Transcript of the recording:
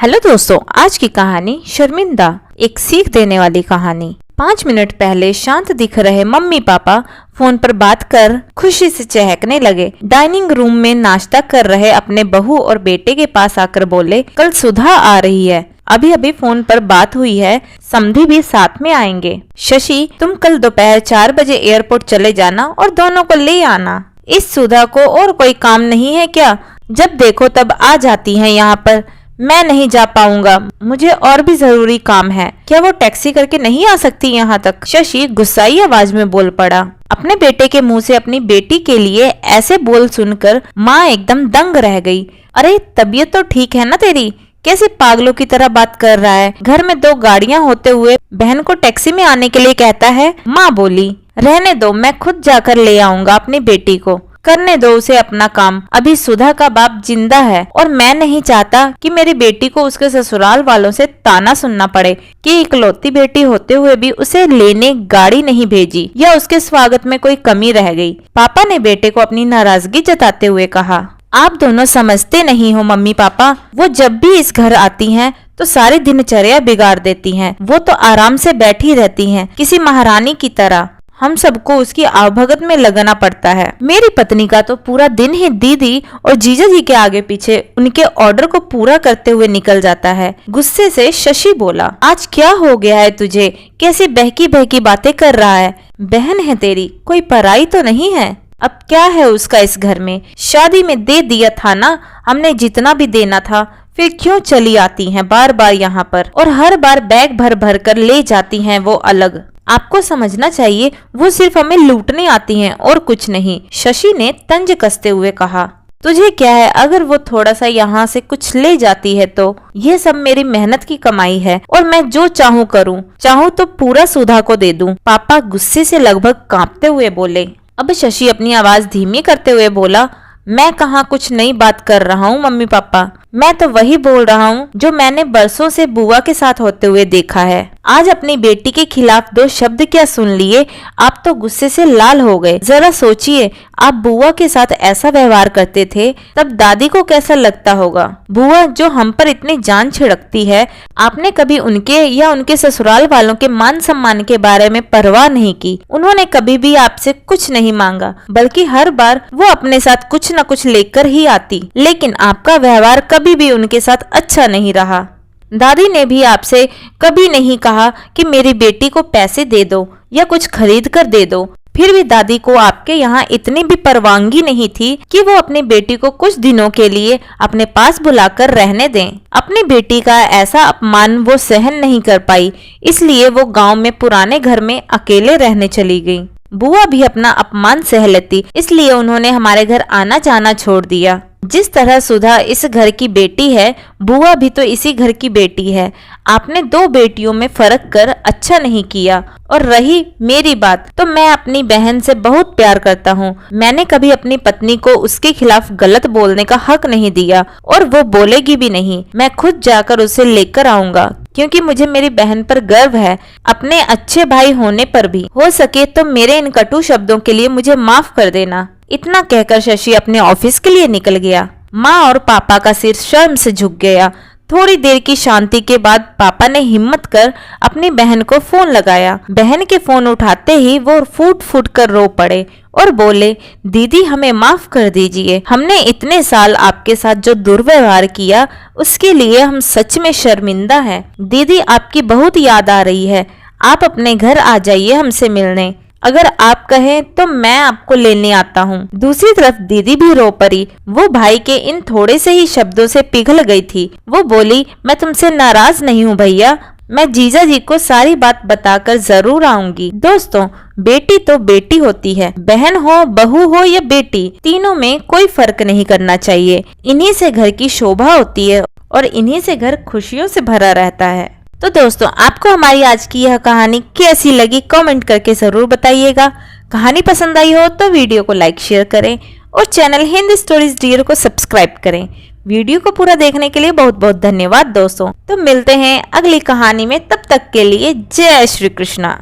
Hello दोस्तों, आज की कहानी शर्मिंदा, एक सीख देने वाली कहानी। 5 मिनट पहले शांत दिख रहे मम्मी पापा फोन पर बात कर खुशी से चहकने लगे। डाइनिंग रूम में नाश्ता कर रहे अपने बहू और बेटे के पास आकर बोले, कल सुधा आ रही है, अभी अभी फोन पर बात हुई है, समधी भी साथ में आएंगे। शशि, तुम कल दोपहर 4 बजे एयरपोर्ट चले जाना और दोनों को ले आना। इस सुधा को और कोई काम नहीं है क्या? जब देखो तब आ जाती है यहाँ पर। मैं नहीं जा पाऊंगा, मुझे और भी जरूरी काम है। क्या वो टैक्सी करके नहीं आ सकती यहाँ तक? शशि गुस्साई आवाज में बोल पड़ा। अपने बेटे के मुंह से अपनी बेटी के लिए ऐसे बोल सुनकर माँ एकदम दंग रह गई। अरे तबीयत तो ठीक है ना तेरी? कैसे पागलों की तरह बात कर रहा है? घर में 2 गाड़ियाँ होते हुए बहन को टैक्सी में आने के लिए कहता है। माँ बोली, रहने दो, मैं खुद जाकर ले आऊंगा अपनी बेटी को, करने दो उसे अपना काम। अभी सुधा का बाप जिंदा है और मैं नहीं चाहता कि मेरी बेटी को उसके ससुराल वालों से ताना सुनना पड़े कि इकलौती बेटी होते हुए भी उसे लेने गाड़ी नहीं भेजी या उसके स्वागत में कोई कमी रह गई। पापा ने बेटे को अपनी नाराजगी जताते हुए कहा, आप दोनों समझते नहीं हो मम्मी पापा, वो जब भी इस घर आती हैं तो सारी दिनचर्या बिगाड़ देती हैं। वो तो आराम से बैठी रहती हैं किसी महारानी की तरह। हम सबको उसकी आवभगत में लगना पड़ता है। मेरी पत्नी का तो पूरा दिन ही दीदी और जीजा जी के आगे पीछे उनके ऑर्डर को पूरा करते हुए निकल जाता है। गुस्से से शशि बोला, आज क्या हो गया है तुझे? कैसी बहकी बहकी बातें कर रहा है? बहन है तेरी, कोई पराई तो नहीं है। अब क्या है उसका इस घर में? शादी में दे दिया था ना हमने जितना भी देना था, फिर क्यों चली आती हैं बार बार यहाँ पर और हर बार बैग भर भर कर ले जाती हैं वो अलग। आपको समझना चाहिए वो सिर्फ हमें लूटने आती हैं और कुछ नहीं। शशि ने तंज कसते हुए कहा, तुझे क्या है अगर वो थोड़ा सा यहाँ से कुछ ले जाती है तो? ये सब मेरी मेहनत की कमाई है और मैं जो चाहूँ करूँ, चाहूँ तो पूरा सुधा को दे दूँ। पापा गुस्से से लगभग कांपते हुए बोले। अब शशि अपनी आवाज धीमी करते हुए बोला, मैं कहाँ कुछ नई बात कर रहा हूँ मम्मी पापा, मैं तो वही बोल रहा हूँ जो मैंने बरसों से बुआ के साथ होते हुए देखा है। आज अपनी बेटी के खिलाफ 2 शब्द क्या सुन लिए, आप तो गुस्से से लाल हो गए। जरा सोचिए, आप बुआ के साथ ऐसा व्यवहार करते थे तब दादी को कैसा लगता होगा। बुआ जो हम पर इतनी जान छिड़कती है, आपने कभी उनके या उनके ससुराल वालों के मान सम्मान के बारे में परवाह नहीं की। उन्होंने कभी भी आपसे कुछ नहीं मांगा, बल्कि हर बार वो अपने साथ कुछ न कुछ लेकर ही आती। लेकिन आपका व्यवहार कभी भी उनके साथ अच्छा नहीं रहा। दादी ने भी आपसे कभी नहीं कहा कि मेरी बेटी को पैसे दे दो या कुछ खरीद कर दे दो। फिर भी दादी को आपके यहाँ इतनी भी परवानगी नहीं थी कि वो अपनी बेटी को कुछ दिनों के लिए अपने पास बुलाकर रहने दें। अपनी बेटी का ऐसा अपमान वो सहन नहीं कर पाई, इसलिए वो गांव में पुराने घर में अकेले रहने चली गई। बुआ भी अपना अपमान सह लेती, इसलिए उन्होंने हमारे घर आना जाना छोड़ दिया। जिस तरह सुधा इस घर की बेटी है, बुआ भी तो इसी घर की बेटी है। आपने 2 बेटियों में फर्क कर अच्छा नहीं किया। और रही मेरी बात, तो मैं अपनी बहन से बहुत प्यार करता हूँ। मैंने कभी अपनी पत्नी को उसके खिलाफ गलत बोलने का हक नहीं दिया और वो बोलेगी भी नहीं। मैं खुद जाकर उसे लेकर आऊंगा, क्योंकि मुझे मेरी बहन पर गर्व है, अपने अच्छे भाई होने पर भी। हो सके तो मेरे इन कटु शब्दों के लिए मुझे माफ कर देना। इतना कहकर शशि अपने ऑफिस के लिए निकल गया। माँ और पापा का सिर शर्म से झुक गया। थोड़ी देर की शांति के बाद पापा ने हिम्मत कर अपनी बहन को फोन लगाया। बहन के फोन उठाते ही वो फूट फूट कर रो पड़े और बोले, दीदी हमें माफ कर दीजिए, हमने इतने साल आपके साथ जो दुर्व्यवहार किया उसके लिए हम सच में शर्मिंदा हैं। दीदी आपकी बहुत याद आ रही है, आप अपने घर आ जाइए हमसे मिलने। अगर आप कहें तो मैं आपको लेने आता हूँ। दूसरी तरफ दीदी भी रो पड़ी। वो भाई के इन थोड़े से ही शब्दों से पिघल गई थी। वो बोली, मैं तुमसे नाराज नहीं हूँ भैया, मैं जीजा जी को सारी बात बताकर जरूर आऊंगी। दोस्तों, बेटी तो बेटी होती है, बहन हो, बहू हो या बेटी, तीनों में कोई फर्क नहीं करना चाहिए। इन्हीं से घर की शोभा होती है और इन्हीं से घर खुशियों से भरा रहता है। तो दोस्तों, आपको हमारी आज की यह कहानी कैसी लगी कमेंट करके जरूर बताइएगा। कहानी पसंद आई हो तो वीडियो को लाइक शेयर करें और चैनल हिंदी स्टोरीज डियर को सब्सक्राइब करें। वीडियो को पूरा देखने के लिए बहुत बहुत धन्यवाद दोस्तों। तो मिलते हैं अगली कहानी में, तब तक के लिए जय श्री कृष्णा।